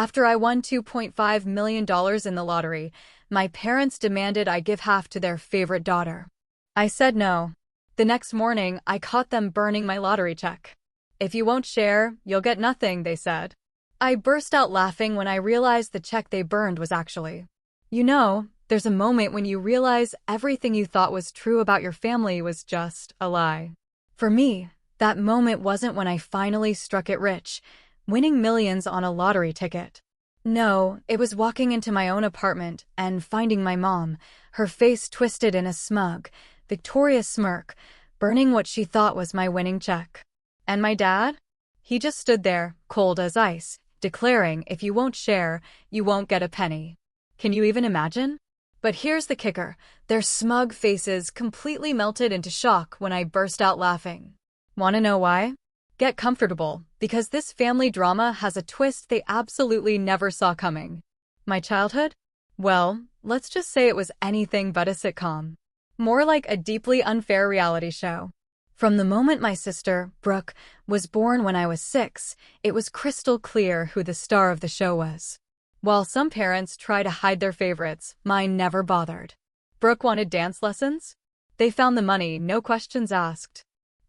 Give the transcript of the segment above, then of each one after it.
After I won $2.5 million in the lottery, my parents demanded I give half to their favorite daughter. I said no. The next morning, I caught them burning my lottery check. "If you won't share, you'll get nothing," they said. I burst out laughing when I realized the check they burned was actually. There's a moment when you realize everything you thought was true about your family was just a lie. For me, that moment wasn't when I finally struck it rich, winning millions on a lottery ticket. No, it was walking into my own apartment and finding my mom, her face twisted in a smug, victorious smirk, burning what she thought was my winning check. And my dad? He just stood there, cold as ice, declaring, "If you won't share, you won't get a penny." Can you even imagine? But here's the kicker. Their smug faces completely melted into shock when I burst out laughing. Want to know why? Get comfortable, because this family drama has a twist they absolutely never saw coming. My childhood? Well, let's just say it was anything but a sitcom. More like a deeply unfair reality show. From the moment my sister, Brooke, was born when I was 6, it was crystal clear who the star of the show was. While some parents try to hide their favorites, mine never bothered. Brooke wanted dance lessons? They found the money, no questions asked.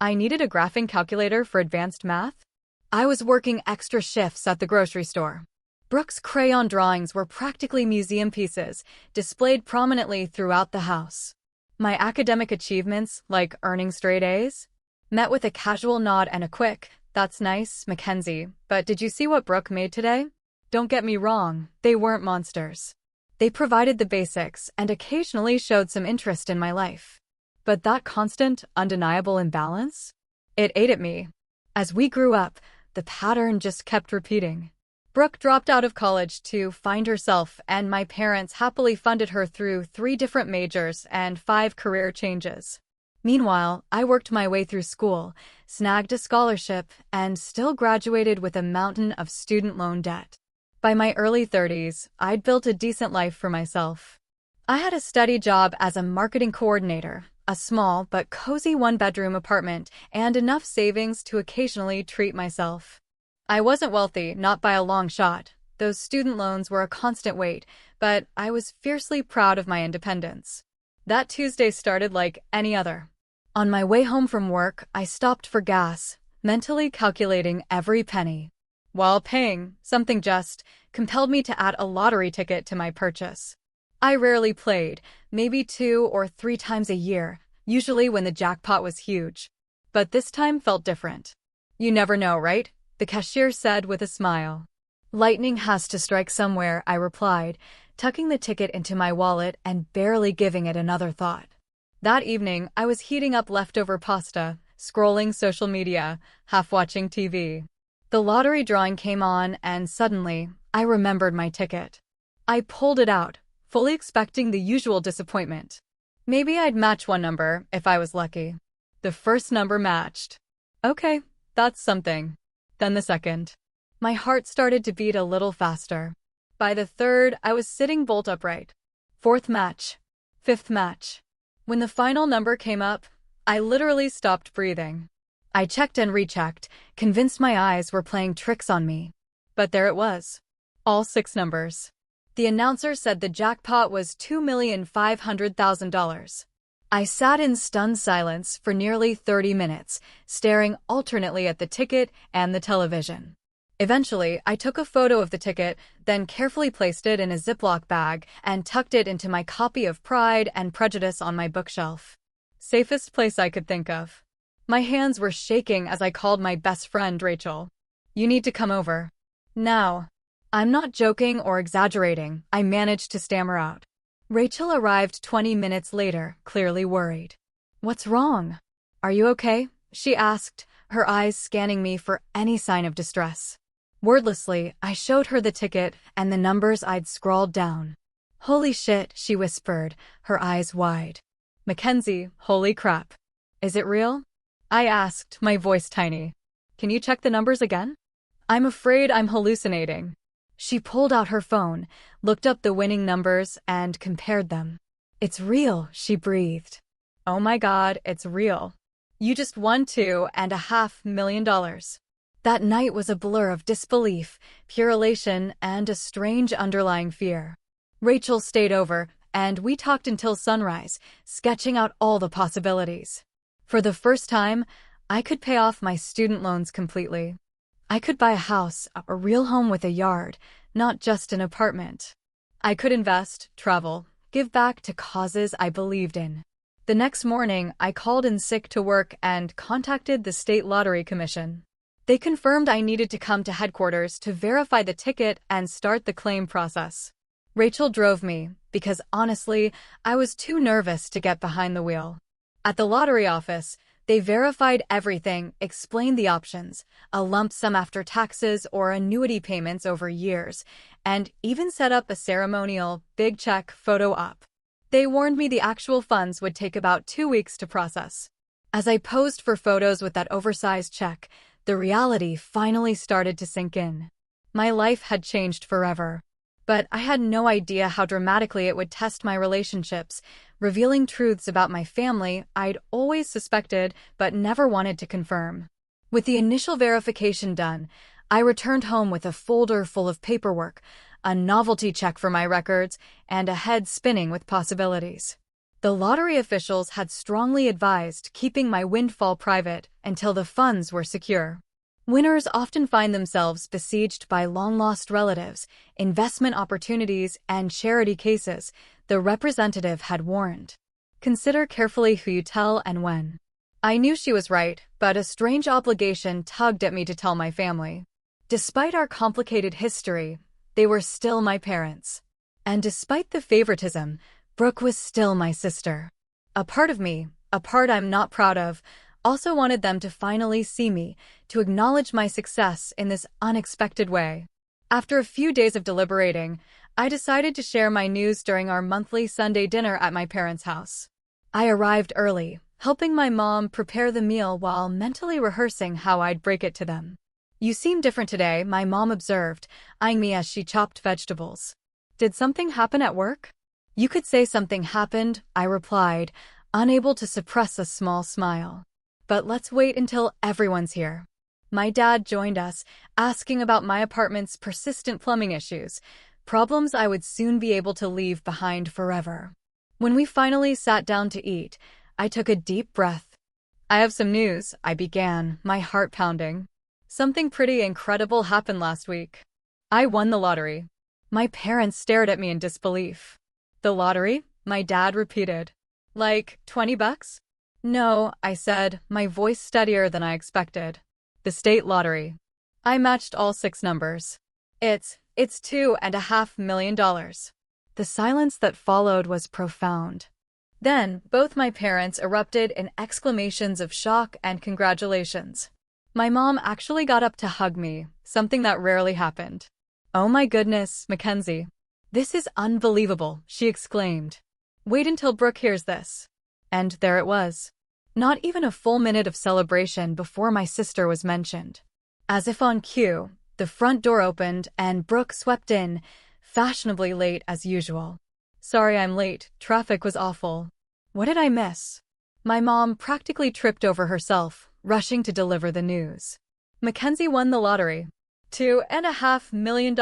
I needed a graphing calculator for advanced math? I was working extra shifts at the grocery store. Brooke's crayon drawings were practically museum pieces, displayed prominently throughout the house. My academic achievements, like earning straight A's, met with a casual nod and a quick, "That's nice, Mackenzie, but did you see what Brooke made today?" Don't get me wrong, they weren't monsters. They provided the basics and occasionally showed some interest in my life. But that constant, undeniable imbalance? It ate at me. As we grew up, the pattern just kept repeating. Brooke dropped out of college to find herself, and my parents happily funded her through 3 different majors and 5 career changes. Meanwhile, I worked my way through school, snagged a scholarship, and still graduated with a mountain of student loan debt. By my early 30s, I'd built a decent life for myself. I had a steady job as a marketing coordinator, a small but cozy 1-bedroom apartment, and enough savings to occasionally treat myself. I wasn't wealthy, not by a long shot. Those student loans were a constant weight, but I was fiercely proud of my independence. That Tuesday started like any other. On my way home from work, I stopped for gas, mentally calculating every penny. While paying, something just compelled me to add a lottery ticket to my purchase. I rarely played, maybe 2 or 3 times a year, usually when the jackpot was huge. But this time felt different. "You never know, right?" the cashier said with a smile. "Lightning has to strike somewhere," I replied, tucking the ticket into my wallet and barely giving it another thought. That evening, I was heating up leftover pasta, scrolling social media, half watching TV. The lottery drawing came on, and suddenly, I remembered my ticket. I pulled it out, fully expecting the usual disappointment. Maybe I'd match one number, if I was lucky. The first number matched. Okay, that's something. Then the second. My heart started to beat a little faster. By the third, I was sitting bolt upright. 4th match. 5th match. When the final number came up, I literally stopped breathing. I checked and rechecked, convinced my eyes were playing tricks on me. But there it was. All 6 numbers. The announcer said the jackpot was $2,500,000. I sat in stunned silence for nearly 30 minutes, staring alternately at the ticket and the television. Eventually, I took a photo of the ticket, then carefully placed it in a Ziploc bag and tucked it into my copy of Pride and Prejudice on my bookshelf. Safest place I could think of. My hands were shaking as I called my best friend, Rachel. "You need to come over. Now." I'm not joking or exaggerating, I managed to stammer out. Rachel arrived 20 minutes later, clearly worried. "What's wrong? Are you okay?" she asked, her eyes scanning me for any sign of distress. Wordlessly, I showed her the ticket and the numbers I'd scrawled down. "Holy shit," she whispered, her eyes wide. "Mackenzie, holy crap. Is it real?" I asked, my voice tiny. "Can you check the numbers again? I'm afraid I'm hallucinating." She pulled out her phone, looked up the winning numbers, and compared them. "It's real," she breathed. "Oh my God, it's real. You just won $2.5 million. That night was a blur of disbelief, pure elation, and a strange underlying fear. Rachel stayed over, and we talked until sunrise, sketching out all the possibilities. For the first time, I could pay off my student loans completely. I could buy a house, a real home with a yard, not just an apartment. I could invest, travel, give back to causes I believed in. The next morning, I called in sick to work and contacted the State Lottery Commission. They confirmed I needed to come to headquarters to verify the ticket and start the claim process. Rachel drove me, because honestly, I was too nervous to get behind the wheel. At the lottery office, they verified everything, explained the options, a lump sum after taxes or annuity payments over years, and even set up a ceremonial, big check photo op. They warned me the actual funds would take about 2 weeks to process. As I posed for photos with that oversized check, the reality finally started to sink in. My life had changed forever. But I had no idea how dramatically it would test my relationships, revealing truths about my family I'd always suspected but never wanted to confirm. With the initial verification done, I returned home with a folder full of paperwork, a novelty check for my records, and a head spinning with possibilities. The lottery officials had strongly advised keeping my windfall private until the funds were secure. Winners often find themselves besieged by long-lost relatives, investment opportunities, and charity cases, the representative had warned. Consider carefully who you tell and when. I knew she was right, but a strange obligation tugged at me to tell my family. Despite our complicated history, they were still my parents. And despite the favoritism, Brooke was still my sister. A part of me, a part I'm not proud of, also wanted them to finally see me, to acknowledge my success in this unexpected way. After a few days of deliberating, I decided to share my news during our monthly Sunday dinner at my parents' house. I arrived early, helping my mom prepare the meal while mentally rehearsing how I'd break it to them. "You seem different today," my mom observed, eyeing me as she chopped vegetables. "Did something happen at work?" "You could say something happened," I replied, unable to suppress a small smile. "But let's wait until everyone's here." My dad joined us, asking about my apartment's persistent plumbing issues, problems I would soon be able to leave behind forever. When we finally sat down to eat, I took a deep breath. "I have some news," I began, my heart pounding. "Something pretty incredible happened last week. I won the lottery." My parents stared at me in disbelief. "The lottery?" my dad repeated. "Like $20? "No," I said, my voice steadier than I expected. "The state lottery." I matched all 6 numbers. It's $2.5 million. The silence that followed was profound. Then, both my parents erupted in exclamations of shock and congratulations. My mom actually got up to hug me, something that rarely happened. "Oh my goodness, Mackenzie. This is unbelievable," she exclaimed. "Wait until Brooke hears this." And there it was. Not even a full minute of celebration before my sister was mentioned. As if on cue, the front door opened and Brooke swept in, fashionably late as usual. "Sorry I'm late, traffic was awful." What did I miss? My mom practically tripped over herself, rushing to deliver the news. Mackenzie won the lottery. $2.5 million.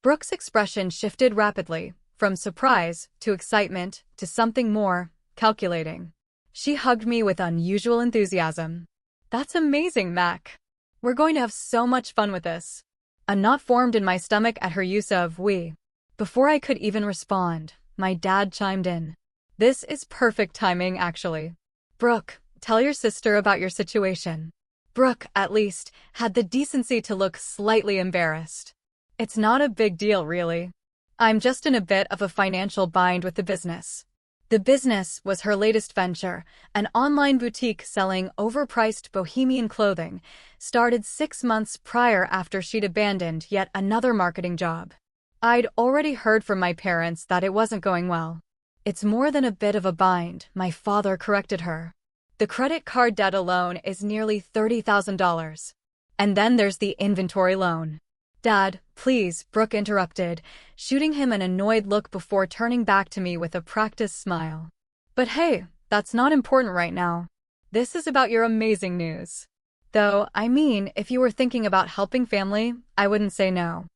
Brooke's expression shifted rapidly, from surprise to excitement to something more calculating. She hugged me with unusual enthusiasm. "That's amazing, Mac. We're going to have so much fun with this." A knot formed in my stomach at her use of "we." Before I could even respond, my dad chimed in. "This is perfect timing, actually. Brooke, tell your sister about your situation." Brooke, at least, had the decency to look slightly embarrassed. "It's not a big deal, really. I'm just in a bit of a financial bind with the business." The business was her latest venture, an online boutique selling overpriced bohemian clothing, started 6 months prior after she'd abandoned yet another marketing job. I'd already heard from my parents that it wasn't going well. "It's more than a bit of a bind," my father corrected her. "The credit card debt alone is nearly $30,000. And then there's the inventory loan." "Dad, please," Brooke interrupted, shooting him an annoyed look before turning back to me with a practiced smile. "But hey, that's not important right now. This is about your amazing news." Though, I mean, if you were thinking about helping family, I wouldn't say no.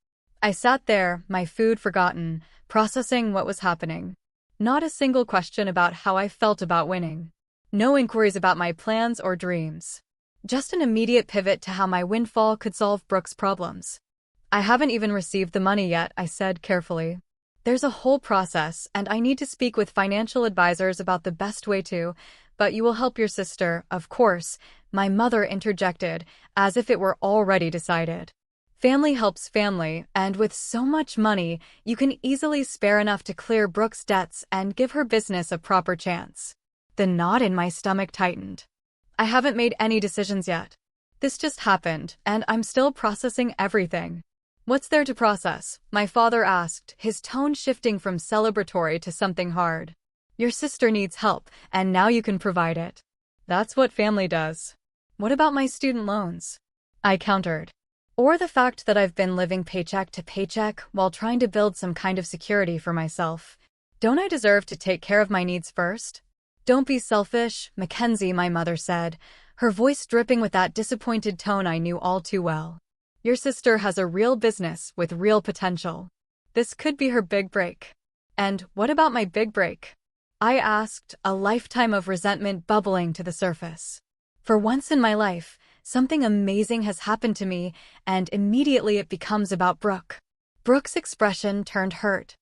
I sat there, my food forgotten, processing what was happening. Not a single question about how I felt about winning. No inquiries about my plans or dreams. Just an immediate pivot to how my windfall could solve Brooke's problems. I haven't even received the money yet, I said carefully. There's a whole process, and I need to speak with financial advisors about the best way to, but you will help your sister, of course, my mother interjected, as if it were already decided. Family helps family, and with so much money, you can easily spare enough to clear Brooke's debts and give her business a proper chance. The knot in my stomach tightened. I haven't made any decisions yet. This just happened, and I'm still processing everything. What's there to process? My father asked, his tone shifting from celebratory to something hard. Your sister needs help, and now you can provide it. That's what family does. What about my student loans? I countered. Or the fact that I've been living paycheck to paycheck while trying to build some kind of security for myself. Don't I deserve to take care of my needs first? Don't be selfish, Mackenzie, my mother said, her voice dripping with that disappointed tone I knew all too well. Your sister has a real business with real potential. This could be her big break. And what about my big break? I asked, a lifetime of resentment bubbling to the surface. For once in my life, something amazing has happened to me, and immediately it becomes about Brooke. Brooke's expression turned hurt.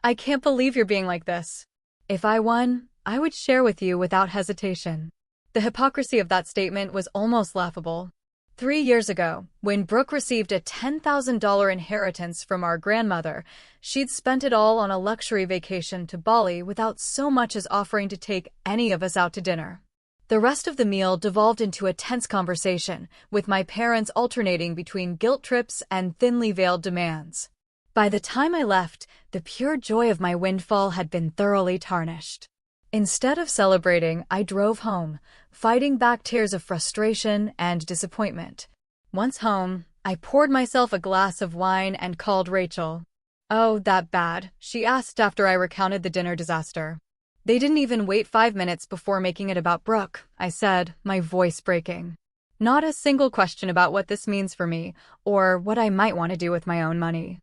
I can't believe you're being like this. If I won, I would share with you without hesitation. The hypocrisy of that statement was almost laughable. 3 years ago, when Brooke received a $10,000 inheritance from our grandmother, she'd spent it all on a luxury vacation to Bali without so much as offering to take any of us out to dinner. The rest of the meal devolved into a tense conversation, with my parents alternating between guilt trips and thinly veiled demands. By the time I left, the pure joy of my windfall had been thoroughly tarnished. Instead of celebrating, I drove home, fighting back tears of frustration and disappointment. Once home, I poured myself a glass of wine and called Rachel. "Oh, that bad?" she asked after I recounted the dinner disaster. "They didn't even wait 5 minutes before making it about Brooke," I said, my voice breaking. Not a single question about what this means for me, or what I might want to do with my own money.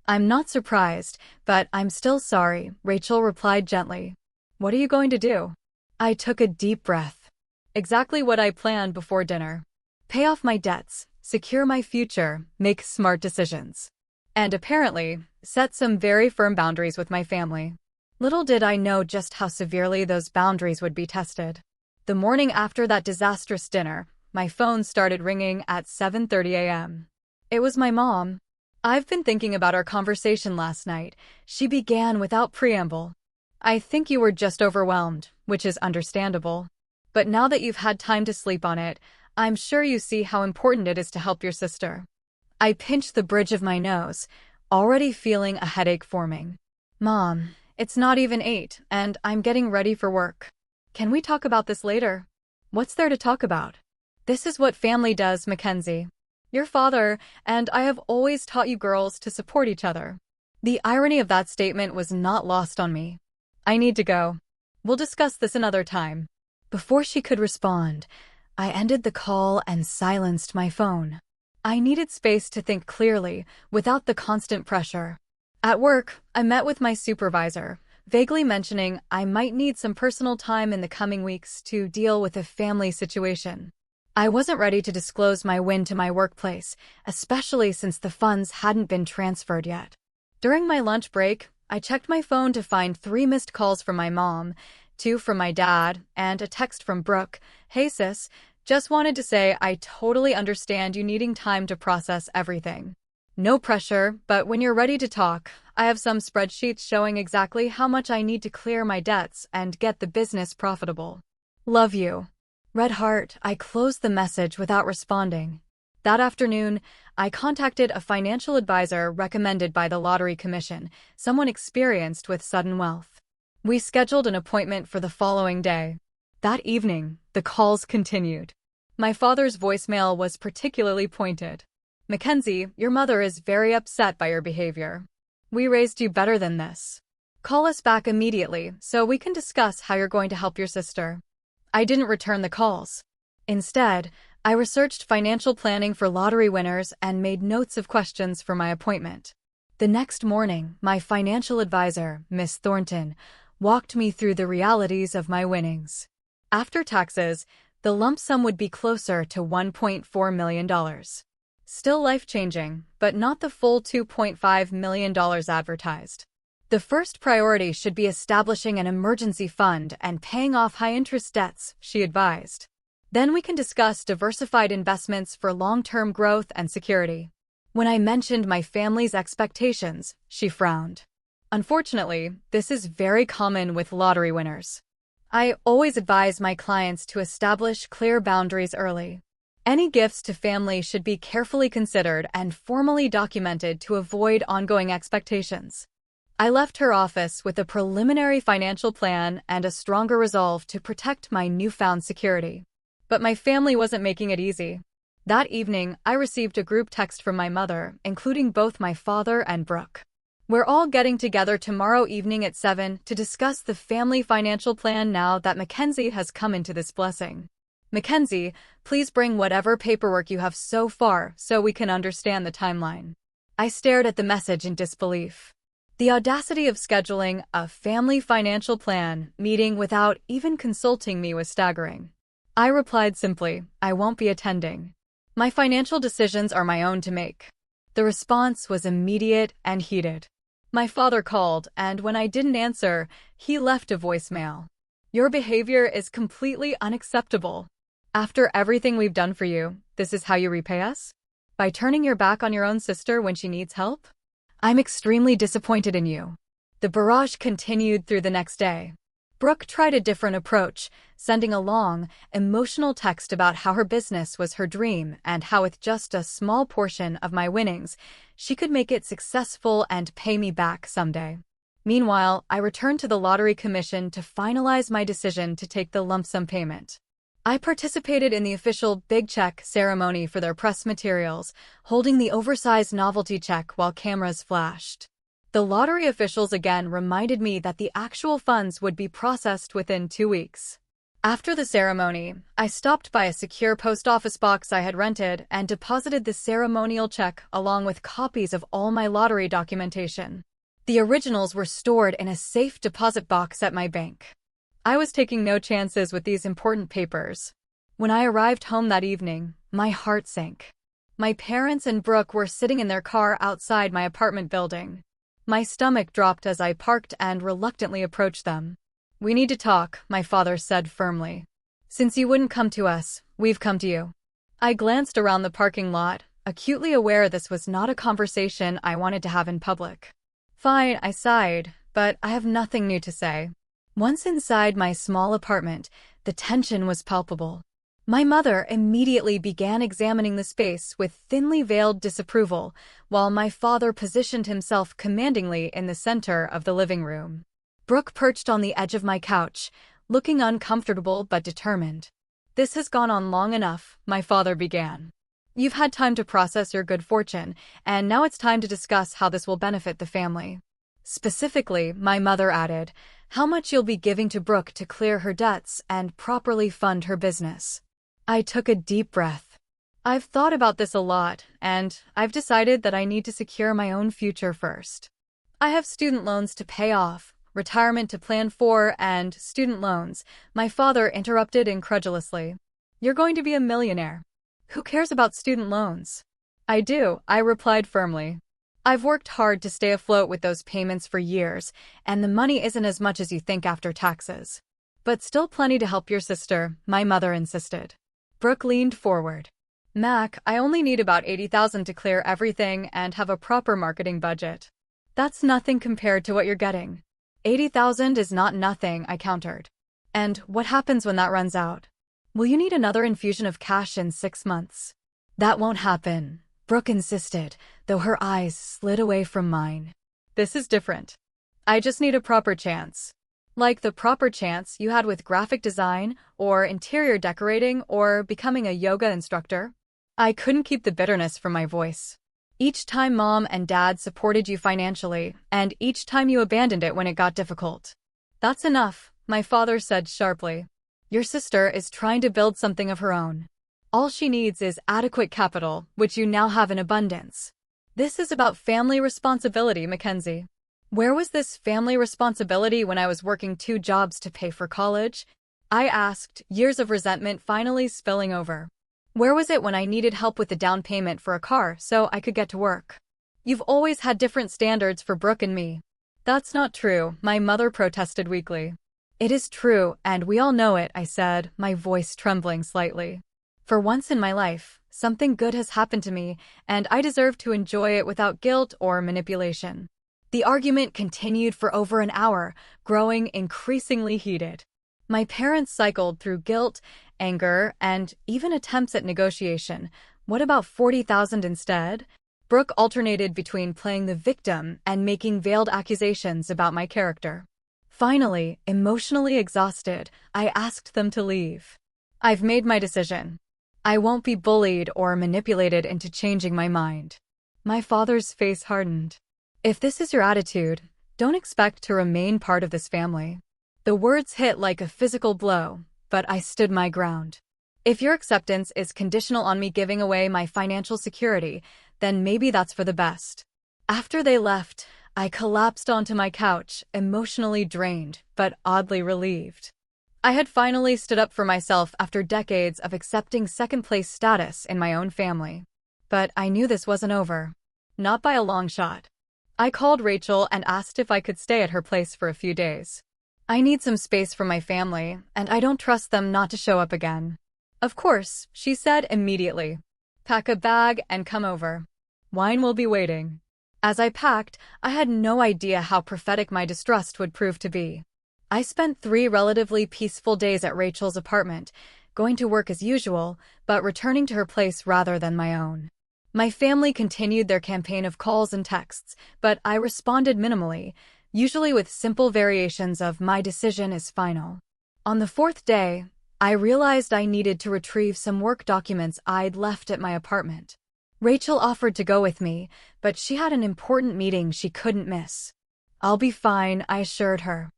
"I'm not surprised, but I'm still sorry," Rachel replied gently. "What are you going to do?" I took a deep breath. Exactly what I planned before dinner. Pay off my debts, secure my future, make smart decisions. And apparently, set some very firm boundaries with my family. Little did I know just how severely those boundaries would be tested. The morning after that disastrous dinner, my phone started ringing at 7:30 a.m. It was my mom. "I've been thinking about our conversation last night," she began without preamble. "I think you were just overwhelmed, which is understandable. But now that you've had time to sleep on it, I'm sure you see how important it is to help your sister." I pinched the bridge of my nose, already feeling a headache forming. "Mom, it's not even 8, and I'm getting ready for work. Can we talk about this later?" "What's there to talk about? This is what family does, Mackenzie. Your father and I have always taught you girls to support each other." The irony of that statement was not lost on me. "I need to go. We'll discuss this another time." Before she could respond, I ended the call and silenced my phone. I needed space to think clearly, without the constant pressure. At work, I met with my supervisor, vaguely mentioning I might need some personal time in the coming weeks to deal with a family situation. I wasn't ready to disclose my win to my workplace, especially since the funds hadn't been transferred yet. During my lunch break, I checked my phone to find 3 missed calls from my mom, 2 from my dad, and a text from Brooke. "Hey sis, just wanted to say I totally understand you needing time to process everything. No pressure, but when you're ready to talk, I have some spreadsheets showing exactly how much I need to clear my debts and get the business profitable. Love you." Red heart, I closed the message without responding. That afternoon, I contacted a financial advisor recommended by the Lottery Commission, someone experienced with sudden wealth. We scheduled an appointment for the following day. That evening, the calls continued. My father's voicemail was particularly pointed. "Mackenzie, your mother is very upset by your behavior. We raised you better than this. Call us back immediately so we can discuss how you're going to help your sister." I didn't return the calls. Instead, I researched financial planning for lottery winners and made notes of questions for my appointment. The next morning, my financial advisor, Miss Thornton, walked me through the realities of my winnings. After taxes, the lump sum would be closer to $1.4 million. Still life-changing, but not the full $2.5 million advertised. The first priority should be establishing an emergency fund and paying off high-interest debts, she advised. Then we can discuss diversified investments for long-term growth and security. When I mentioned my family's expectations, she frowned. Unfortunately, this is very common with lottery winners. I always advise my clients to establish clear boundaries early. Any gifts to family should be carefully considered and formally documented to avoid ongoing expectations. I left her office with a preliminary financial plan and a stronger resolve to protect my newfound security. But my family wasn't making it easy. That evening, I received a group text from my mother, including both my father and Brooke. We're all getting together tomorrow evening at 7 to discuss the family financial plan now that Mackenzie has come into this blessing. Mackenzie, please bring whatever paperwork you have so far so we can understand the timeline. I stared at the message in disbelief. The audacity of scheduling a family financial plan meeting without even consulting me was staggering. I replied simply, I won't be attending. My financial decisions are my own to make. The response was immediate and heated. My father called, and when I didn't answer, he left a voicemail. Your behavior is completely unacceptable. After everything we've done for you, this is how you repay us? By turning your back on your own sister when she needs help? I'm extremely disappointed in you. The barrage continued through the next day. Brooke tried a different approach, sending a long, emotional text about how her business was her dream and how with just a small portion of my winnings, she could make it successful and pay me back someday. Meanwhile, I returned to the lottery commission to finalize my decision to take the lump sum payment. I participated in the official big check ceremony for their press materials, holding the oversized novelty check while cameras flashed. The lottery officials again reminded me that the actual funds would be processed within 2 weeks. After the ceremony, I stopped by a secure post office box I had rented and deposited the ceremonial check along with copies of all my lottery documentation. The originals were stored in a safe deposit box at my bank. I was taking no chances with these important papers. When I arrived home that evening, my heart sank. My parents and Brooke were sitting in their car outside my apartment building. My stomach dropped as I parked and reluctantly approached them. We need to talk, my father said firmly. Since you wouldn't come to us, we've come to you. I glanced around the parking lot, acutely aware this was not a conversation I wanted to have in public. Fine, I sighed, but I have nothing new to say. Once inside my small apartment, the tension was palpable. My mother immediately began examining the space with thinly veiled disapproval, while my father positioned himself commandingly in the center of the living room. Brooke perched on the edge of my couch, looking uncomfortable but determined. This has gone on long enough, my father began. You've had time to process your good fortune, and now it's time to discuss how this will benefit the family. Specifically, my mother added, how much you'll be giving to Brooke to clear her debts and properly fund her business. I took a deep breath. I've thought about this a lot, and I've decided that I need to secure my own future first. I have student loans to pay off, retirement to plan for, and student loans, my father interrupted incredulously. You're going to be a millionaire. Who cares about student loans? I do, I replied firmly. I've worked hard to stay afloat with those payments for years, and the money isn't as much as you think after taxes. But still plenty to help your sister, my mother insisted. Brooke leaned forward. Mac, I only need about $80,000 to clear everything and have a proper marketing budget. That's nothing compared to what you're getting. $80,000 is not nothing, I countered. And what happens when that runs out? Will you need another infusion of cash in 6 months? That won't happen, Brooke insisted, though her eyes slid away from mine. This is different. I just need a proper chance. Like the proper chance you had with graphic design, or interior decorating, or becoming a yoga instructor. I couldn't keep the bitterness from my voice. Each time Mom and Dad supported you financially, and each time you abandoned it when it got difficult. That's enough, my father said sharply. Your sister is trying to build something of her own. All she needs is adequate capital, which you now have in abundance. This is about family responsibility, Mackenzie. Where was this family responsibility when I was working 2 jobs to pay for college? I asked, years of resentment finally spilling over. Where was it when I needed help with the down payment for a car so I could get to work? You've always had different standards for Brooke and me. That's not true, my mother protested weakly. It is true, and we all know it, I said, my voice trembling slightly. For once in my life, something good has happened to me, and I deserve to enjoy it without guilt or manipulation. The argument continued for over an hour, growing increasingly heated. My parents cycled through guilt, anger, and even attempts at negotiation. What about 40,000 instead? Brooke alternated between playing the victim and making veiled accusations about my character. Finally, emotionally exhausted, I asked them to leave. I've made my decision. I won't be bullied or manipulated into changing my mind. My father's face hardened. If this is your attitude, don't expect to remain part of this family. The words hit like a physical blow, but I stood my ground. If your acceptance is conditional on me giving away my financial security, then maybe that's for the best. After they left, I collapsed onto my couch, emotionally drained, but oddly relieved. I had finally stood up for myself after decades of accepting second-place status in my own family. But I knew this wasn't over. Not by a long shot. I called Rachel and asked if I could stay at her place for a few days. I need some space from my family, and I don't trust them not to show up again. Of course, she said immediately. Pack a bag and come over. Wine will be waiting. As I packed, I had no idea how prophetic my distrust would prove to be. I spent 3 relatively peaceful days at Rachel's apartment, going to work as usual, but returning to her place rather than my own. My family continued their campaign of calls and texts, but I responded minimally, usually with simple variations of "my decision is final." On the 4th day, I realized I needed to retrieve some work documents I'd left at my apartment. Rachel offered to go with me, but she had an important meeting she couldn't miss. I'll be fine, I assured her.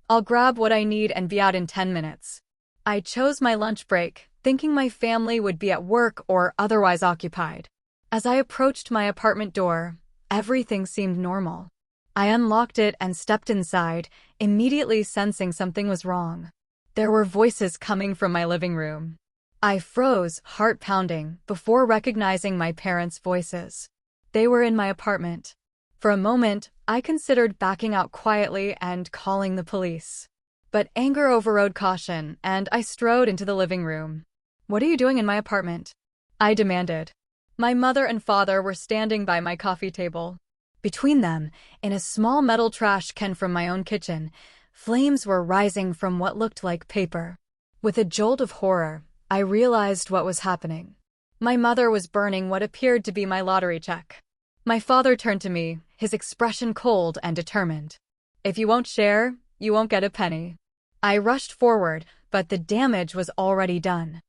I'll grab what I need and be out in 10 minutes. I chose my lunch break, thinking my family would be at work or otherwise occupied. As I approached my apartment door, everything seemed normal. I unlocked it and stepped inside, immediately sensing something was wrong. There were voices coming from my living room. I froze, heart pounding, before recognizing my parents' voices. They were in my apartment. For a moment, I considered backing out quietly and calling the police. But anger overrode caution, and I strode into the living room. "What are you doing in my apartment?" I demanded. My mother and father were standing by my coffee table. Between them, in a small metal trash can from my own kitchen, flames were rising from what looked like paper. With a jolt of horror, I realized what was happening. My mother was burning what appeared to be my lottery check. My father turned to me, his expression cold and determined. "If you won't share, you won't get a penny." I rushed forward, but the damage was already done.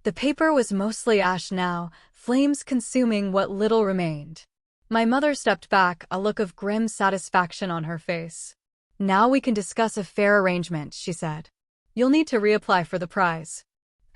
The paper was mostly ash now, flames consuming what little remained. My mother stepped back, a look of grim satisfaction on her face. "Now we can discuss a fair arrangement," she said. "You'll need to reapply for the prize."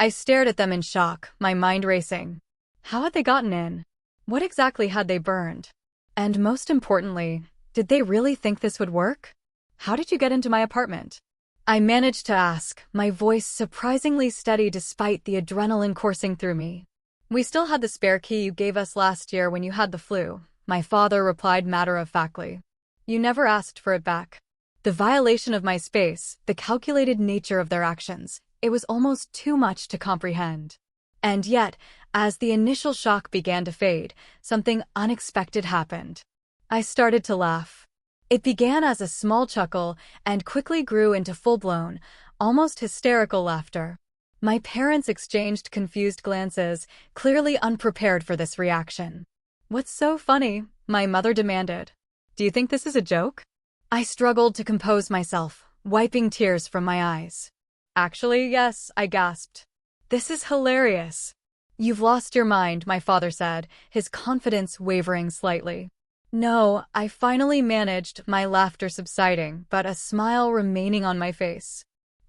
I stared at them in shock, my mind racing. How had they gotten in? What exactly had they burned? And most importantly, did they really think this would work? "How did you get into my apartment?" I managed to ask, my voice surprisingly steady despite the adrenaline coursing through me. "We still had the spare key you gave us last year when you had the flu," my father replied matter-of-factly. "You never asked for it back." The violation of my space, the calculated nature of their actions, it was almost too much to comprehend. And yet, as the initial shock began to fade, something unexpected happened. I started to laugh. It began as a small chuckle and quickly grew into full-blown, almost hysterical laughter. My parents exchanged confused glances, clearly unprepared for this reaction. "What's so funny?" my mother demanded. "Do you think this is a joke?" I struggled to compose myself, wiping tears from my eyes. "Actually, yes," I gasped. "This is hilarious." "You've lost your mind," my father said, his confidence wavering slightly. "No," I finally managed, my laughter subsiding, but a smile remaining on my face.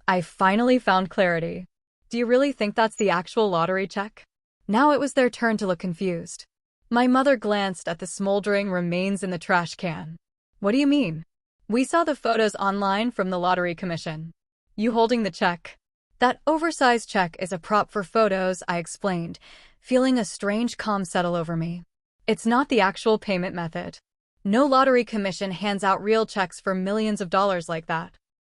"I finally found clarity. Do you really think that's the actual lottery check?" Now it was their turn to look confused. My mother glanced at the smoldering remains in the trash can. What do you mean? We saw the photos online from the lottery commission. You holding the check? That oversized check is a prop for photos, I explained, feeling a strange calm settle over me. It's not the actual payment method. No lottery commission hands out real checks for millions of dollars like that.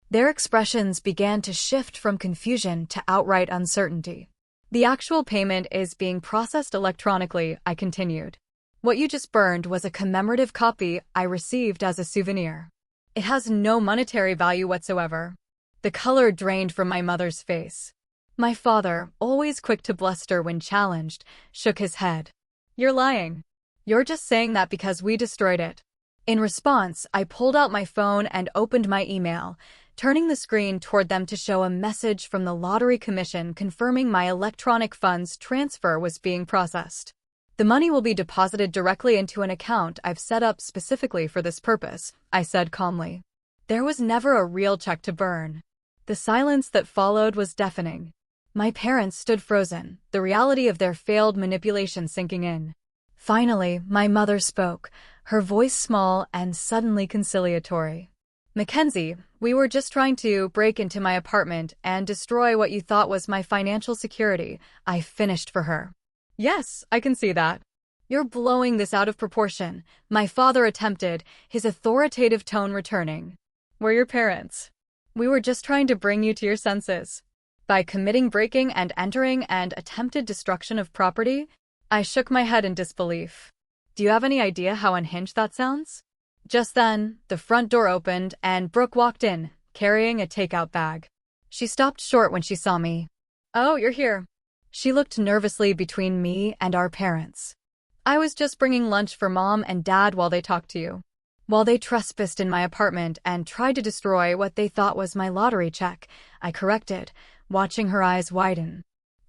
Their expressions began to shift from confusion to outright uncertainty. The actual payment is being processed electronically, I continued. What you just burned was a commemorative copy I received as a souvenir. It has no monetary value whatsoever. The color drained from my mother's face. My father, always quick to bluster when challenged, shook his head. You're lying. You're just saying that because we destroyed it. In response, I pulled out my phone and opened my email, turning the screen toward them to show a message from the Lottery Commission confirming my electronic funds transfer was being processed. The money will be deposited directly into an account I've set up specifically for this purpose, I said calmly. There was never a real check to burn. The silence that followed was deafening. My parents stood frozen, the reality of their failed manipulation sinking in. Finally, my mother spoke, her voice small and suddenly conciliatory. Mackenzie, we were just trying to break into my apartment and destroy what you thought was my financial security, I finished for her. Yes, I can see that. You're blowing this out of proportion, my father attempted, his authoritative tone returning. We're your parents. We were just trying to bring you to your senses. By committing breaking and entering and attempted destruction of property, I shook my head in disbelief. Do you have any idea how unhinged that sounds? Just then, the front door opened and Brooke walked in, carrying a takeout bag. She stopped short when she saw me. Oh, you're here. She looked nervously between me and our parents. I was just bringing lunch for Mom and Dad while they talked to you. While they trespassed in my apartment and tried to destroy what they thought was my lottery check, I corrected, watching her eyes widen.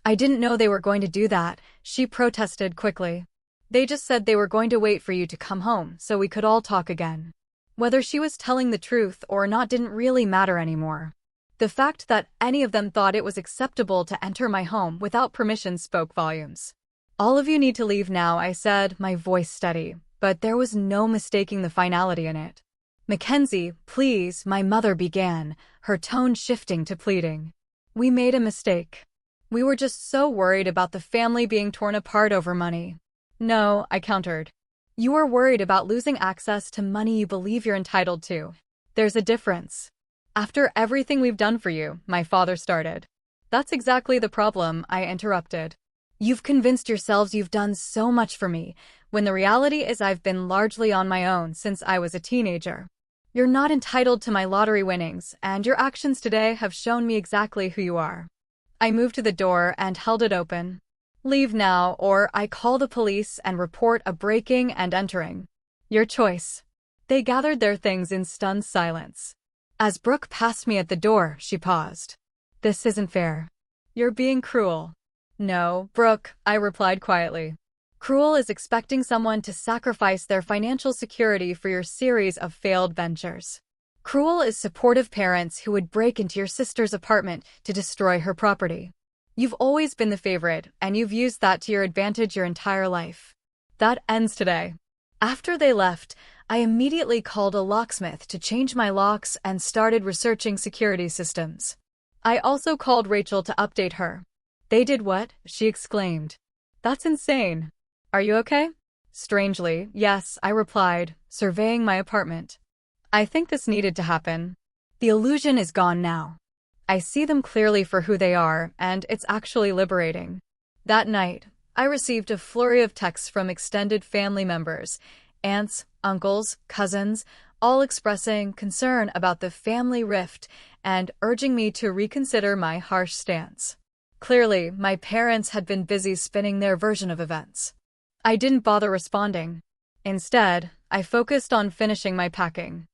I didn't know they were going to do that, she protested quickly. They just said they were going to wait for you to come home so we could all talk again. Whether she was telling the truth or not didn't really matter anymore. The fact that any of them thought it was acceptable to enter my home without permission spoke volumes. All of you need to leave now, I said, my voice steady, but there was no mistaking the finality in it. Mackenzie, please, my mother began, her tone shifting to pleading. We made a mistake. We were just so worried about the family being torn apart over money. No, I countered. You are worried about losing access to money you believe you're entitled to. There's a difference. After everything we've done for you, my father started. That's exactly the problem, I interrupted. You've convinced yourselves you've done so much for me, when the reality is I've been largely on my own since I was a teenager. You're not entitled to my lottery winnings, and your actions today have shown me exactly who you are. I moved to the door and held it open. Leave now, or I call the police and report a breaking and entering. Your choice. They gathered their things in stunned silence. As Brooke passed me at the door, she paused. This isn't fair. You're being cruel. No, Brooke, I replied quietly. Cruel is expecting someone to sacrifice their financial security for your series of failed ventures. Cruel is supportive parents who would break into your sister's apartment to destroy her property. You've always been the favorite, and you've used that to your advantage your entire life. That ends today. After they left, I immediately called a locksmith to change my locks and started researching security systems. I also called Rachel to update her. They did what? She exclaimed. That's insane. Are you okay? Strangely, yes, I replied, surveying my apartment. I think this needed to happen. The illusion is gone now. I see them clearly for who they are, and it's actually liberating. That night, I received a flurry of texts from extended family members, aunts, uncles, cousins, all expressing concern about the family rift and urging me to reconsider my harsh stance. Clearly, my parents had been busy spinning their version of events. I didn't bother responding. Instead, I focused on finishing my packing.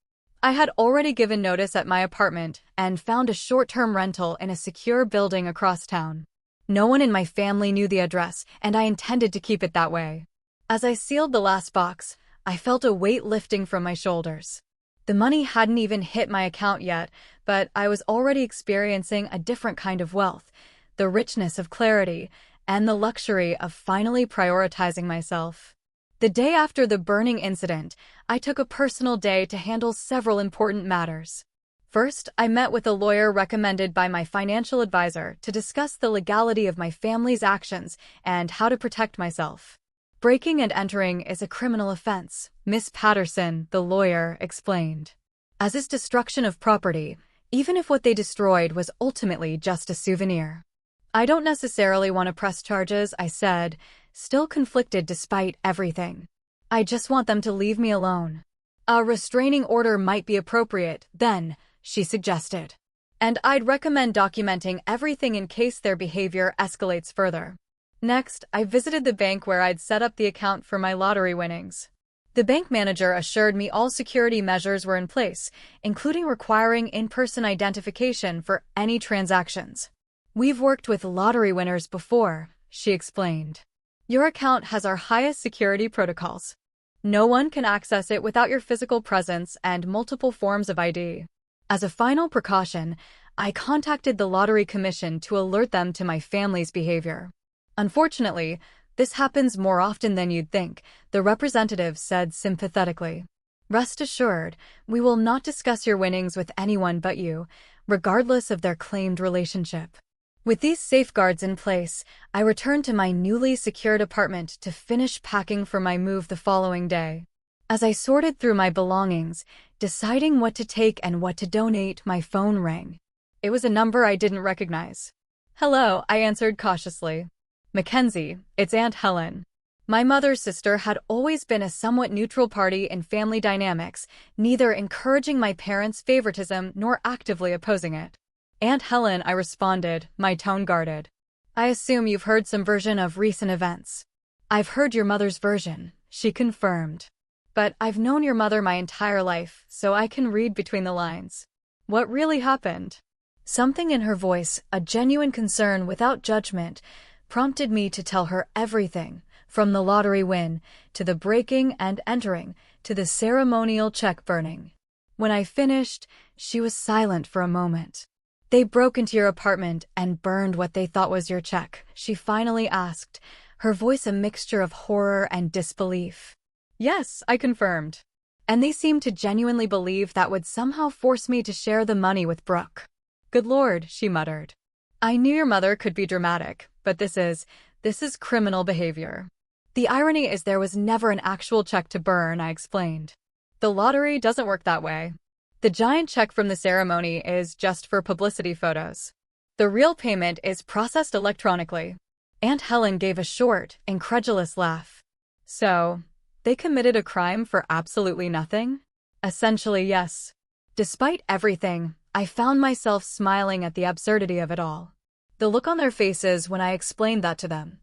I had already given notice at my apartment and found a short-term rental in a secure building across town. No one in my family knew the address, and I intended to keep it that way. As I sealed the last box, I felt a weight lifting from my shoulders. The money hadn't even hit my account yet, but I was already experiencing a different kind of wealth, the richness of clarity, and the luxury of finally prioritizing myself. The day after the burning incident, I took a personal day to handle several important matters. First, I met with a lawyer recommended by my financial advisor to discuss the legality of my family's actions and how to protect myself. Breaking and entering is a criminal offense, Miss Patterson, the lawyer, explained. As is destruction of property, even if what they destroyed was ultimately just a souvenir. I don't necessarily want to press charges, I said, still conflicted despite everything. I just want them to leave me alone. A restraining order might be appropriate, then, she suggested. And I'd recommend documenting everything in case their behavior escalates further. Next, I visited the bank where I'd set up the account for my lottery winnings. The bank manager assured me all security measures were in place, including requiring in-person identification for any transactions. We've worked with lottery winners before, she explained. Your account has our highest security protocols. No one can access it without your physical presence and multiple forms of ID. As a final precaution, I contacted the Lottery Commission to alert them to my family's behavior. Unfortunately, this happens more often than you'd think, the representative said sympathetically. Rest assured, we will not discuss your winnings with anyone but you, regardless of their claimed relationship. With these safeguards in place, I returned to my newly secured apartment to finish packing for my move the following day. As I sorted through my belongings, deciding what to take and what to donate, my phone rang. It was a number I didn't recognize. Hello, I answered cautiously. Mackenzie, it's Aunt Helen. My mother's sister had always been a somewhat neutral party in family dynamics, neither encouraging my parents' favoritism nor actively opposing it. Aunt Helen, I responded, my tone guarded. I assume you've heard some version of recent events. I've heard your mother's version, she confirmed. But I've known your mother my entire life, so I can read between the lines. What really happened? Something in her voice, a genuine concern without judgment, prompted me to tell her everything, from the lottery win, to the breaking and entering, to the ceremonial check burning. When I finished, she was silent for a moment. They broke into your apartment and burned what they thought was your check, she finally asked, her voice a mixture of horror and disbelief. Yes, I confirmed. And they seemed to genuinely believe that would somehow force me to share the money with Brooke. Good Lord, she muttered. I knew your mother could be dramatic, but this is criminal behavior. The irony is there was never an actual check to burn, I explained. The lottery doesn't work that way. The giant check from the ceremony is just for publicity photos. The real payment is processed electronically. Aunt Helen gave a short, incredulous laugh. So, they committed a crime for absolutely nothing? Essentially, yes. Despite everything, I found myself smiling at the absurdity of it all. The look on their faces when I explained that to them.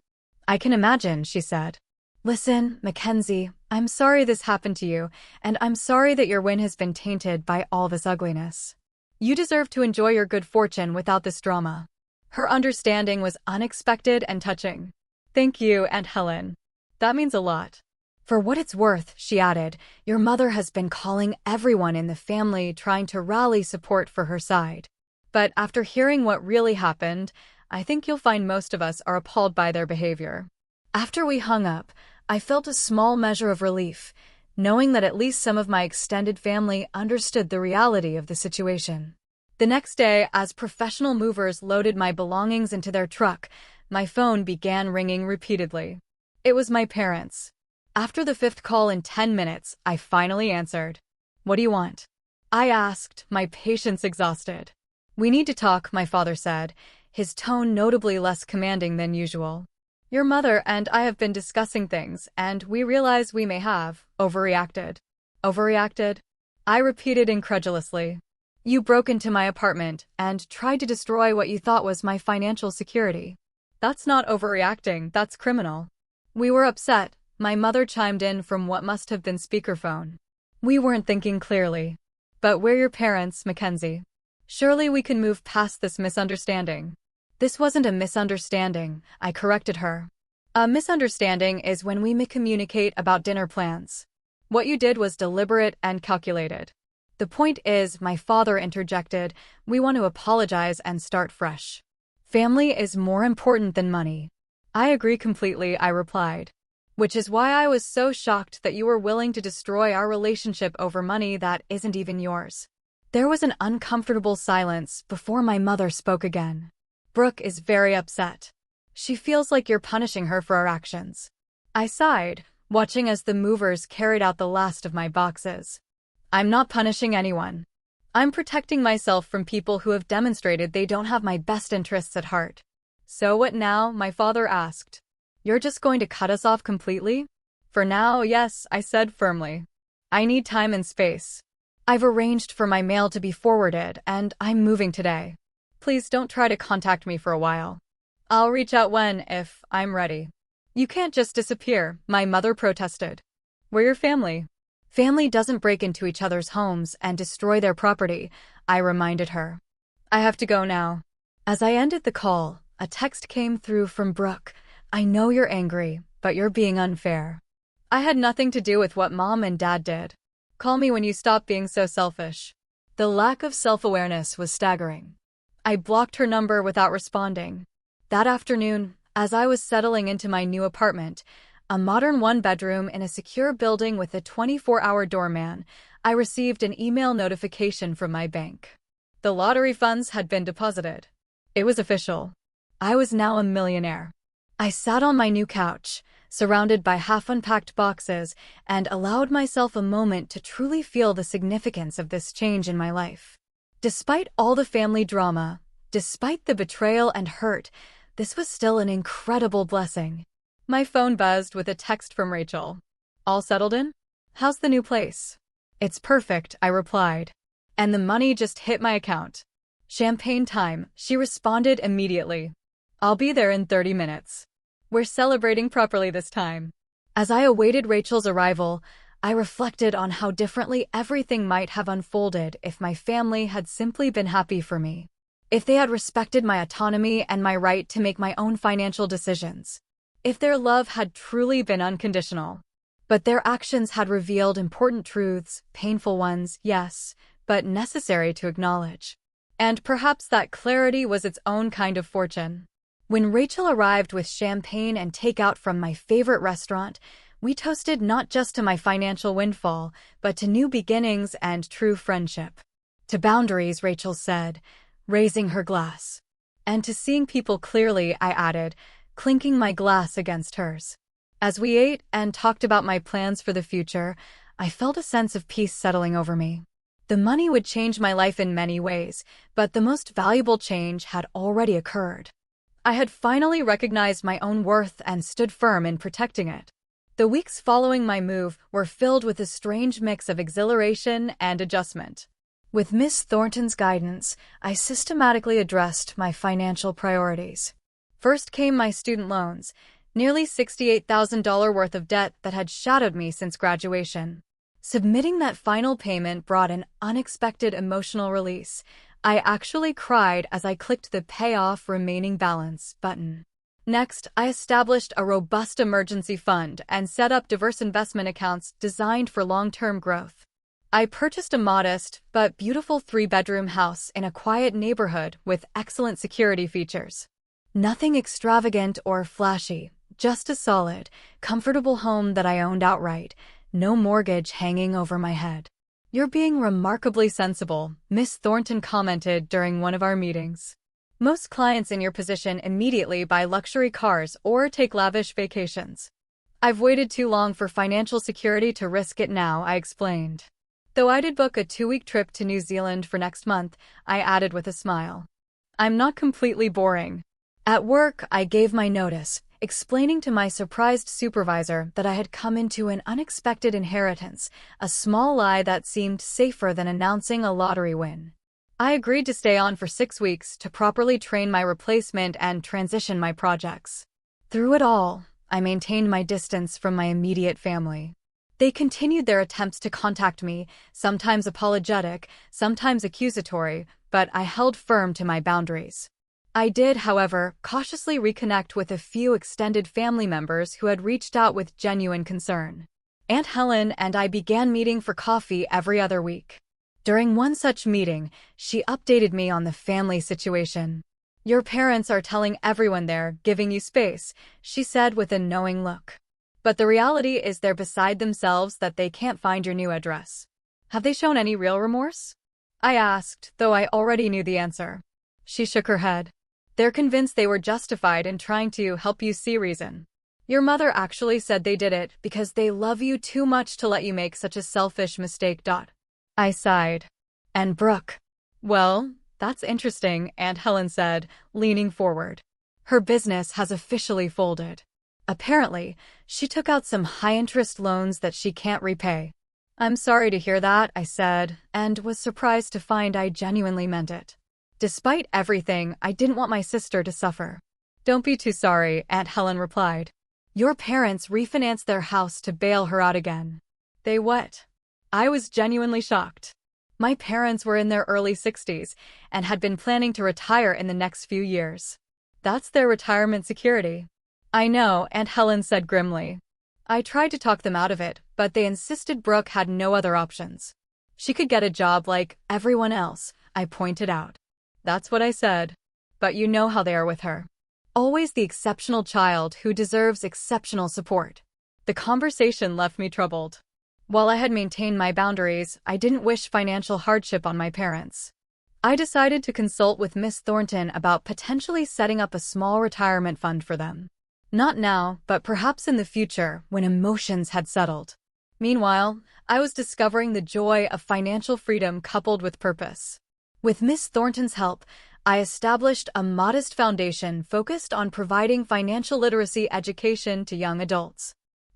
I can imagine, she said. Listen, Mackenzie, I'm sorry this happened to you, and I'm sorry that your win has been tainted by all this ugliness. You deserve to enjoy your good fortune without this drama. Her understanding was unexpected and touching. Thank you, Aunt Helen. That means a lot. For what it's worth, she added, your mother has been calling everyone in the family trying to rally support for her side. But after hearing what really happened, I think you'll find most of us are appalled by their behavior. After we hung up, I felt a small measure of relief, knowing that at least some of my extended family understood the reality of the situation. The next day, as professional movers loaded my belongings into their truck, my phone began ringing repeatedly. It was my parents. After the fifth call in 10 minutes, I finally answered. What do you want? I asked, my patience exhausted. We need to talk, my father said, his tone notably less commanding than usual. Your mother and I have been discussing things, and we realize we may have overreacted. Overreacted? I repeated incredulously. You broke into my apartment and tried to destroy what you thought was my financial security. That's not overreacting, that's criminal. We were upset, my mother chimed in from what must have been speakerphone. We weren't thinking clearly. But we're your parents, Mackenzie. Surely we can move past this misunderstanding. This wasn't a misunderstanding, I corrected her. A misunderstanding is when we miscommunicate about dinner plans. What you did was deliberate and calculated. The point is, my father interjected, we want to apologize and start fresh. Family is more important than money. I agree completely, I replied. Which is why I was so shocked that you were willing to destroy our relationship over money that isn't even yours. There was an uncomfortable silence before my mother spoke again. Brooke is very upset. She feels like you're punishing her for her actions. I sighed, watching as the movers carried out the last of my boxes. I'm not punishing anyone. I'm protecting myself from people who have demonstrated they don't have my best interests at heart. So what now? My father asked. You're just going to cut us off completely? For now, yes, I said firmly. I need time and space. I've arranged for my mail to be forwarded, and I'm moving today. Please don't try to contact me for a while. I'll reach out if I'm ready. You can't just disappear, my mother protested. We're your family. Family doesn't break into each other's homes and destroy their property, I reminded her. I have to go now. As I ended the call, a text came through from Brooke. I know you're angry, but you're being unfair. I had nothing to do with what Mom and Dad did. Call me when you stop being so selfish. The lack of self-awareness was staggering. I blocked her number without responding. That afternoon, as I was settling into my new apartment, a modern one-bedroom in a secure building with a 24-hour doorman, I received an email notification from my bank. The lottery funds had been deposited. It was official. I was now a millionaire. I sat on my new couch, surrounded by half-unpacked boxes, and allowed myself a moment to truly feel the significance of this change in my life. Despite all the family drama, despite the betrayal and hurt, this was still an incredible blessing. My phone buzzed with a text from Rachel. All settled in? How's the new place? It's perfect, I replied. And the money just hit my account. Champagne time, she responded immediately. I'll be there in 30 minutes. We're celebrating properly this time. As I awaited Rachel's arrival, I reflected on how differently everything might have unfolded if my family had simply been happy for me. If they had respected my autonomy and my right to make my own financial decisions. If their love had truly been unconditional. But their actions had revealed important truths, painful ones, yes, but necessary to acknowledge. And perhaps that clarity was its own kind of fortune. When Rachel arrived with champagne and takeout from my favorite restaurant, we toasted not just to my financial windfall, but to new beginnings and true friendship. To boundaries, Rachel said, raising her glass. And to seeing people clearly, I added, clinking my glass against hers. As we ate and talked about my plans for the future, I felt a sense of peace settling over me. The money would change my life in many ways, but the most valuable change had already occurred. I had finally recognized my own worth and stood firm in protecting it. The weeks following my move were filled with a strange mix of exhilaration and adjustment. With Miss Thornton's guidance, I systematically addressed my financial priorities. First came my student loans, nearly $68,000 worth of debt that had shadowed me since graduation. Submitting that final payment brought an unexpected emotional release. I actually cried as I clicked the Pay Off Remaining Balance button. Next, I established a robust emergency fund and set up diverse investment accounts designed for long-term growth. I purchased a modest but beautiful 3-bedroom house in a quiet neighborhood with excellent security features. Nothing extravagant or flashy, just a solid, comfortable home that I owned outright, no mortgage hanging over my head. You're being remarkably sensible, Miss Thornton commented during one of our meetings. Most clients in your position immediately buy luxury cars or take lavish vacations. I've waited too long for financial security to risk it now, I explained. Though I did book a 2-week trip to New Zealand for next month, I added with a smile. I'm not completely boring. At work, I gave my notice, explaining to my surprised supervisor that I had come into an unexpected inheritance, a small lie that seemed safer than announcing a lottery win. I agreed to stay on for 6 weeks to properly train my replacement and transition my projects. Through it all, I maintained my distance from my immediate family. They continued their attempts to contact me, sometimes apologetic, sometimes accusatory, but I held firm to my boundaries. I did, however, cautiously reconnect with a few extended family members who had reached out with genuine concern. Aunt Helen and I began meeting for coffee every other week. During one such meeting, she updated me on the family situation. Your parents are telling everyone they're giving you space, she said with a knowing look. But the reality is they're beside themselves that they can't find your new address. Have they shown any real remorse? I asked, though I already knew the answer. She shook her head. They're convinced they were justified in trying to help you see reason. Your mother actually said they did it because they love you too much to let you make such a selfish mistake. I sighed. And Brooke? Well, that's interesting, Aunt Helen said, leaning forward. Her business has officially folded. Apparently, she took out some high-interest loans that she can't repay. I'm sorry to hear that, I said, and was surprised to find I genuinely meant it. Despite everything, I didn't want my sister to suffer. Don't be too sorry, Aunt Helen replied. Your parents refinanced their house to bail her out again. They what? I was genuinely shocked. My parents were in their early 60s and had been planning to retire in the next few years. That's their retirement security. I know, Aunt Helen said grimly. I tried to talk them out of it, but they insisted Brooke had no other options. She could get a job like everyone else, I pointed out. That's what I said. But you know how they are with her. Always the exceptional child who deserves exceptional support. The conversation left me troubled. While I had maintained my boundaries, I didn't wish financial hardship on my parents. I decided to consult with Miss Thornton about potentially setting up a small retirement fund for them. Not now, but perhaps in the future, when emotions had settled. Meanwhile, I was discovering the joy of financial freedom coupled with purpose. With Miss Thornton's help, I established a modest foundation focused on providing financial literacy education to young adults.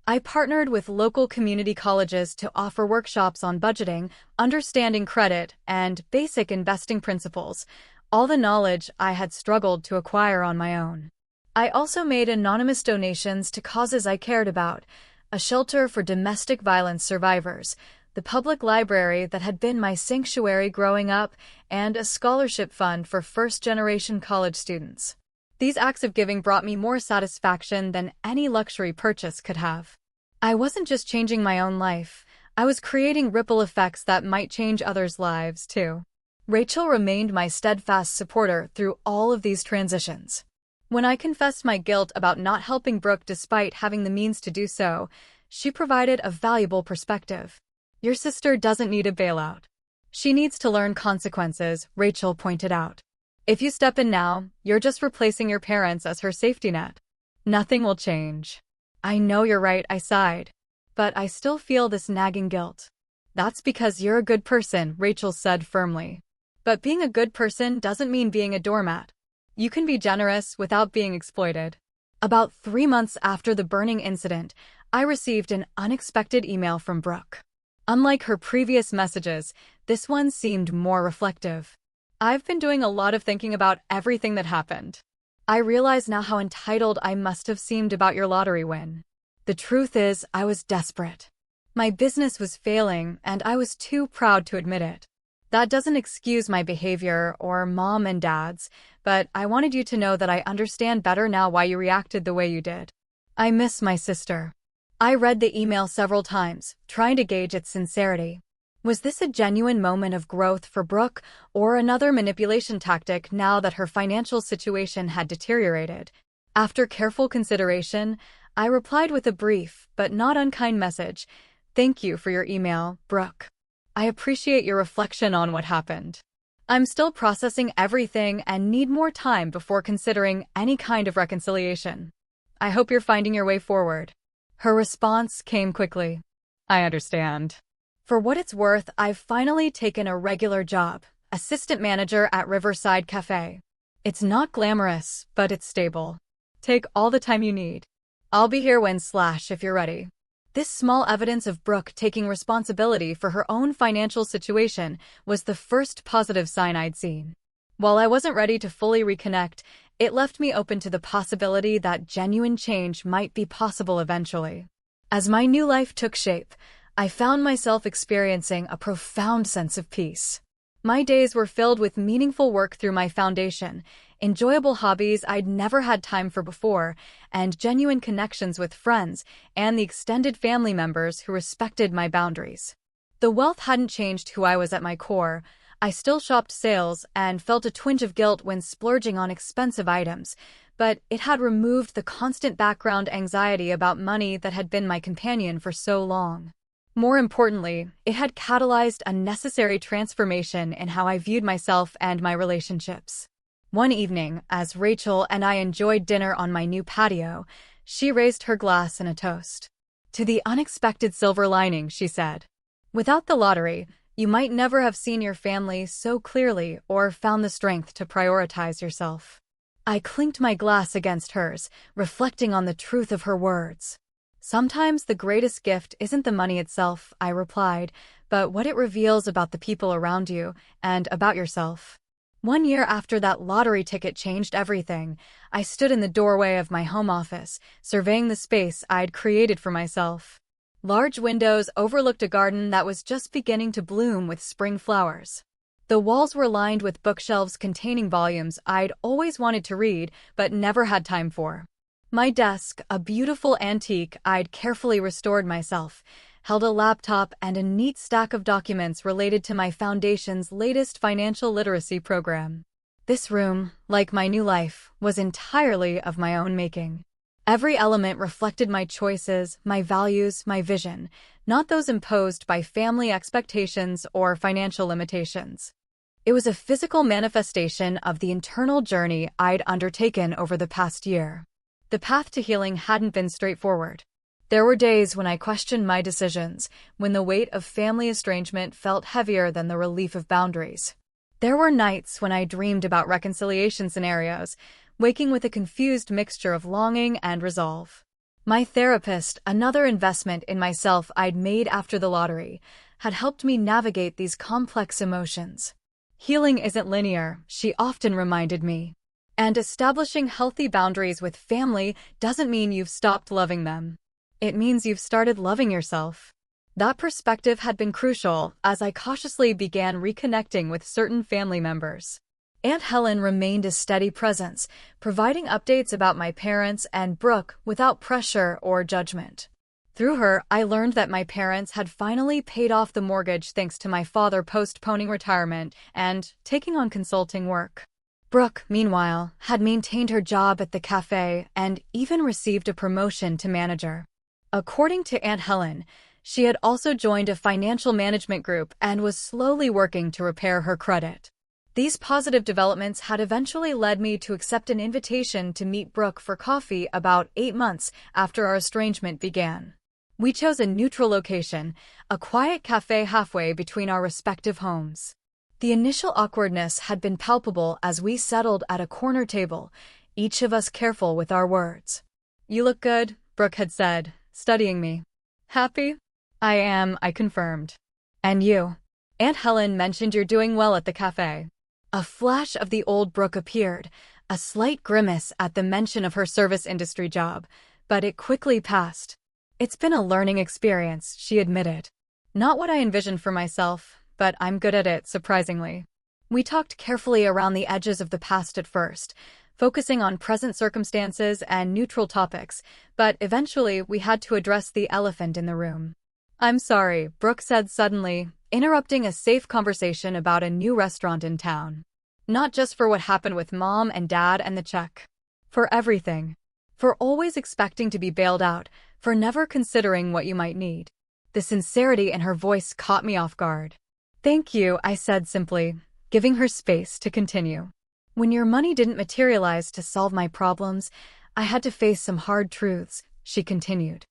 I partnered with local community colleges to offer workshops on budgeting, understanding credit, and basic investing principles, all the knowledge I had struggled to acquire on my own. I also made anonymous donations to causes I cared about, a shelter for domestic violence survivors, the public library that had been my sanctuary growing up, and a scholarship fund for first-generation college students. These acts of giving brought me more satisfaction than any luxury purchase could have. I wasn't just changing my own life, I was creating ripple effects that might change others' lives, too. Rachel remained my steadfast supporter through all of these transitions. When I confessed my guilt about not helping Brooke despite having the means to do so, she provided a valuable perspective. Your sister doesn't need a bailout. She needs to learn consequences, Rachel pointed out. If you step in now, you're just replacing your parents as her safety net. Nothing will change. I know you're right, I sighed. But I still feel this nagging guilt. That's because you're a good person, Rachel said firmly. But being a good person doesn't mean being a doormat. You can be generous without being exploited. About 3 months after the burning incident, I received an unexpected email from Brooke. Unlike her previous messages, this one seemed more reflective. I've been doing a lot of thinking about everything that happened. I realize now how entitled I must have seemed about your lottery win. The truth is, I was desperate. My business was failing, and I was too proud to admit it. That doesn't excuse my behavior or Mom and Dad's, but I wanted you to know that I understand better now why you reacted the way you did. I miss my sister. I read the email several times, trying to gauge its sincerity. Was this a genuine moment of growth for Brooke, or another manipulation tactic now that her financial situation had deteriorated? After careful consideration, I replied with a brief, but not unkind message. Thank you for your email, Brooke. I appreciate your reflection on what happened. I'm still processing everything and need more time before considering any kind of reconciliation. I hope you're finding your way forward. Her response came quickly. I understand. For what it's worth, I've finally taken a regular job, assistant manager at Riverside Cafe. It's not glamorous, but it's stable. Take all the time you need. I'll be here if you're ready. This small evidence of Brooke taking responsibility for her own financial situation was the first positive sign I'd seen. While I wasn't ready to fully reconnect, it left me open to the possibility that genuine change might be possible eventually. As my new life took shape, I found myself experiencing a profound sense of peace. My days were filled with meaningful work through my foundation, enjoyable hobbies I'd never had time for before, and genuine connections with friends and the extended family members who respected my boundaries. The wealth hadn't changed who I was at my core. I still shopped sales and felt a twinge of guilt when splurging on expensive items, but it had removed the constant background anxiety about money that had been my companion for so long. More importantly, it had catalyzed a necessary transformation in how I viewed myself and my relationships. One evening, as Rachel and I enjoyed dinner on my new patio, she raised her glass in a toast. "To the unexpected silver lining," she said. "Without the lottery, you might never have seen your family so clearly or found the strength to prioritize yourself." I clinked my glass against hers, reflecting on the truth of her words. "Sometimes the greatest gift isn't the money itself," I replied, "but what it reveals about the people around you and about yourself." 1 year after that lottery ticket changed everything, I stood in the doorway of my home office, surveying the space I'd created for myself. Large windows overlooked a garden that was just beginning to bloom with spring flowers. The walls were lined with bookshelves containing volumes I'd always wanted to read but never had time for. My desk, a beautiful antique I'd carefully restored myself, held a laptop and a neat stack of documents related to my foundation's latest financial literacy program. This room, like my new life, was entirely of my own making. Every element reflected my choices, my values, my vision, not those imposed by family expectations or financial limitations. It was a physical manifestation of the internal journey I'd undertaken over the past year. The path to healing hadn't been straightforward. There were days when I questioned my decisions, when the weight of family estrangement felt heavier than the relief of boundaries. There were nights when I dreamed about reconciliation scenarios, waking with a confused mixture of longing and resolve. My therapist, another investment in myself I'd made after the lottery, had helped me navigate these complex emotions. "Healing isn't linear," she often reminded me. "And establishing healthy boundaries with family doesn't mean you've stopped loving them. It means you've started loving yourself." That perspective had been crucial as I cautiously began reconnecting with certain family members. Aunt Helen remained a steady presence, providing updates about my parents and Brooke without pressure or judgment. Through her, I learned that my parents had finally paid off the mortgage thanks to my father postponing retirement and taking on consulting work. Brooke, meanwhile, had maintained her job at the cafe and even received a promotion to manager. According to Aunt Helen, she had also joined a financial management group and was slowly working to repair her credit. These positive developments had eventually led me to accept an invitation to meet Brooke for coffee about 8 months after our estrangement began. We chose a neutral location, a quiet cafe halfway between our respective homes. The initial awkwardness had been palpable as we settled at a corner table, each of us careful with our words. "You look good," Brooke had said, studying me. "Happy?" "I am," I confirmed. "And you?" "Aunt Helen mentioned you're doing well at the cafe." A flash of the old Brooke appeared, a slight grimace at the mention of her service industry job, but it quickly passed. "It's been a learning experience," she admitted. "Not what I envisioned for myself, but I'm good at it, surprisingly." We talked carefully around the edges of the past at first, focusing on present circumstances and neutral topics, but eventually we had to address the elephant in the room. "I'm sorry," Brooke said suddenly, interrupting a safe conversation about a new restaurant in town. "Not just for what happened with Mom and Dad and the check. For everything. For always expecting to be bailed out, for never considering what you might need." The sincerity in her voice caught me off guard. "Thank you," I said simply, giving her space to continue. "When your money didn't materialize to solve my problems, I had to face some hard truths," she continued.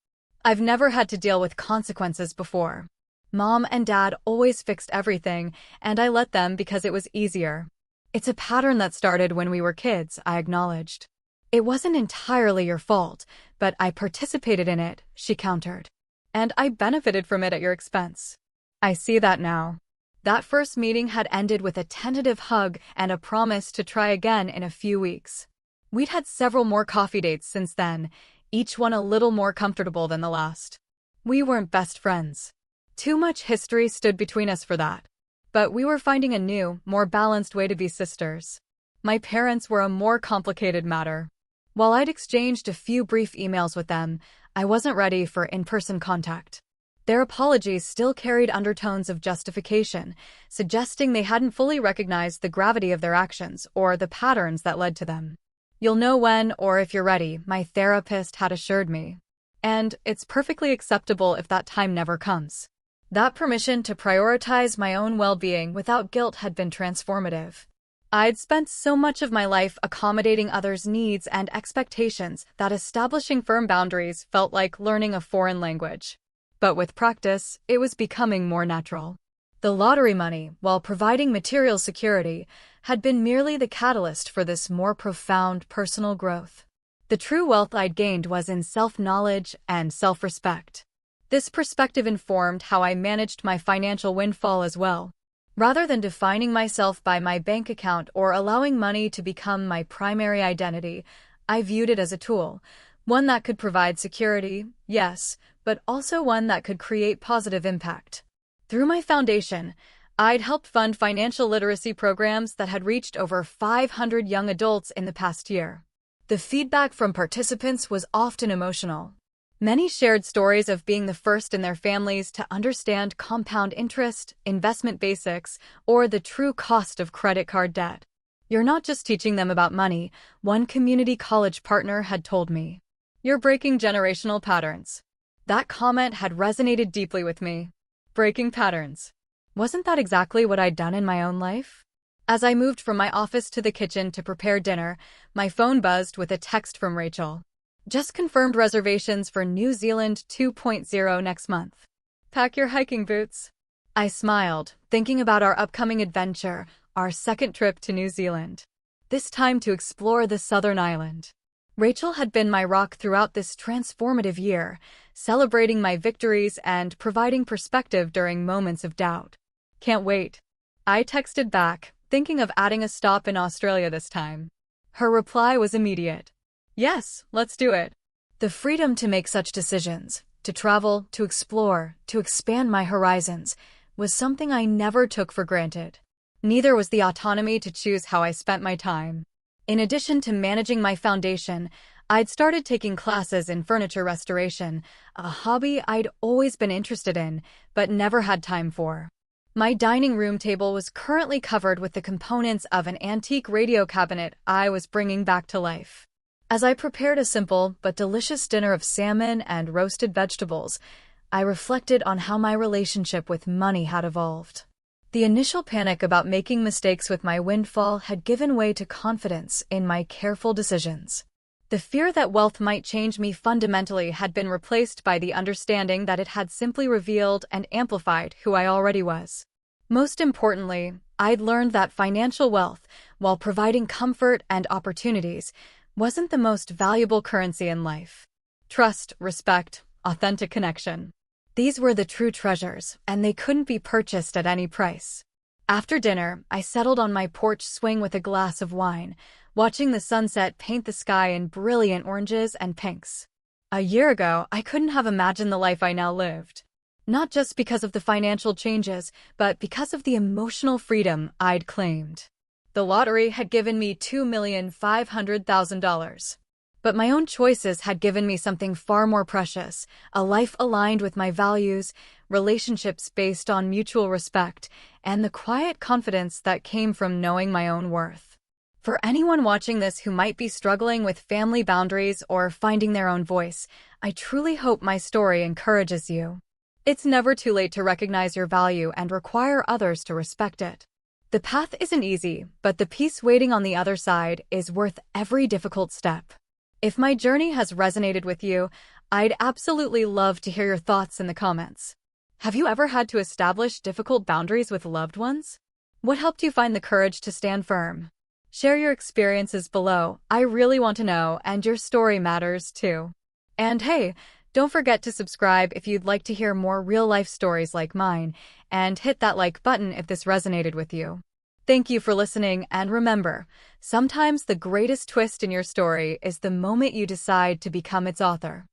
"I've never had to deal with consequences before. Mom and Dad always fixed everything, and I let them because it was easier. It's a pattern that started when we were kids," I acknowledged. "It wasn't entirely your fault, but I participated in it," she countered. "And I benefited from it at your expense." "I see that now." That first meeting had ended with a tentative hug and a promise to try again in a few weeks. We'd had several more coffee dates since then, each one a little more comfortable than the last. We weren't best friends. Too much history stood between us for that. But we were finding a new, more balanced way to be sisters. My parents were a more complicated matter. While I'd exchanged a few brief emails with them, I wasn't ready for in-person contact. Their apologies still carried undertones of justification, suggesting they hadn't fully recognized the gravity of their actions or the patterns that led to them. "You'll know when or if you're ready," my therapist had assured me. And it's perfectly acceptable if that time never comes. That permission to prioritize my own well-being without guilt had been transformative. I'd spent so much of my life accommodating others' needs and expectations that establishing firm boundaries felt like learning a foreign language. But with practice, it was becoming more natural. The lottery money, while providing material security, had been merely the catalyst for this more profound personal growth. The true wealth I'd gained was in self-knowledge and self-respect. This perspective informed how I managed my financial windfall as well. Rather than defining myself by my bank account or allowing money to become my primary identity, I viewed it as a tool, one that could provide security, yes, but also one that could create positive impact. Through my foundation, I'd helped fund financial literacy programs that had reached over 500 young adults in the past year. The feedback from participants was often emotional. Many shared stories of being the first in their families to understand compound interest, investment basics, or the true cost of credit card debt. "You're not just teaching them about money," one community college partner had told me. "You're breaking generational patterns." That comment had resonated deeply with me. Breaking patterns. Wasn't that exactly what I'd done in my own life? As I moved from my office to the kitchen to prepare dinner, my phone buzzed with a text from Rachel. "Just confirmed reservations for New Zealand 2.0 next month. Pack your hiking boots." I smiled, thinking about our upcoming adventure, our second trip to New Zealand. This time to explore the southern island. Rachel had been my rock throughout this transformative year, celebrating my victories and providing perspective during moments of doubt. "Can't wait." I texted back, thinking of adding a stop in Australia this time. Her reply was immediate. "Yes, let's do it." The freedom to make such decisions, to travel, to explore, to expand my horizons, was something I never took for granted. Neither was the autonomy to choose how I spent my time. In addition to managing my foundation, I'd started taking classes in furniture restoration, a hobby I'd always been interested in, but never had time for. My dining room table was currently covered with the components of an antique radio cabinet I was bringing back to life. As I prepared a simple but delicious dinner of salmon and roasted vegetables, I reflected on how my relationship with money had evolved. The initial panic about making mistakes with my windfall had given way to confidence in my careful decisions. The fear that wealth might change me fundamentally had been replaced by the understanding that it had simply revealed and amplified who I already was. Most importantly, I'd learned that financial wealth, while providing comfort and opportunities, wasn't the most valuable currency in life. Trust, respect, authentic connection. These were the true treasures, and they couldn't be purchased at any price. After dinner, I settled on my porch swing with a glass of wine, watching the sunset paint the sky in brilliant oranges and pinks. A year ago, I couldn't have imagined the life I now lived. Not just because of the financial changes, but because of the emotional freedom I'd claimed. The lottery had given me $2,500,000. But my own choices had given me something far more precious, a life aligned with my values, relationships based on mutual respect, and the quiet confidence that came from knowing my own worth. For anyone watching this who might be struggling with family boundaries or finding their own voice, I truly hope my story encourages you. It's never too late to recognize your value and require others to respect it. The path isn't easy, but the peace waiting on the other side is worth every difficult step. If my journey has resonated with you, I'd absolutely love to hear your thoughts in the comments. Have you ever had to establish difficult boundaries with loved ones? What helped you find the courage to stand firm? Share your experiences below. I really want to know, and your story matters too. And hey, don't forget to subscribe if you'd like to hear more real-life stories like mine, and hit that like button if this resonated with you. Thank you for listening, and remember, sometimes the greatest twist in your story is the moment you decide to become its author.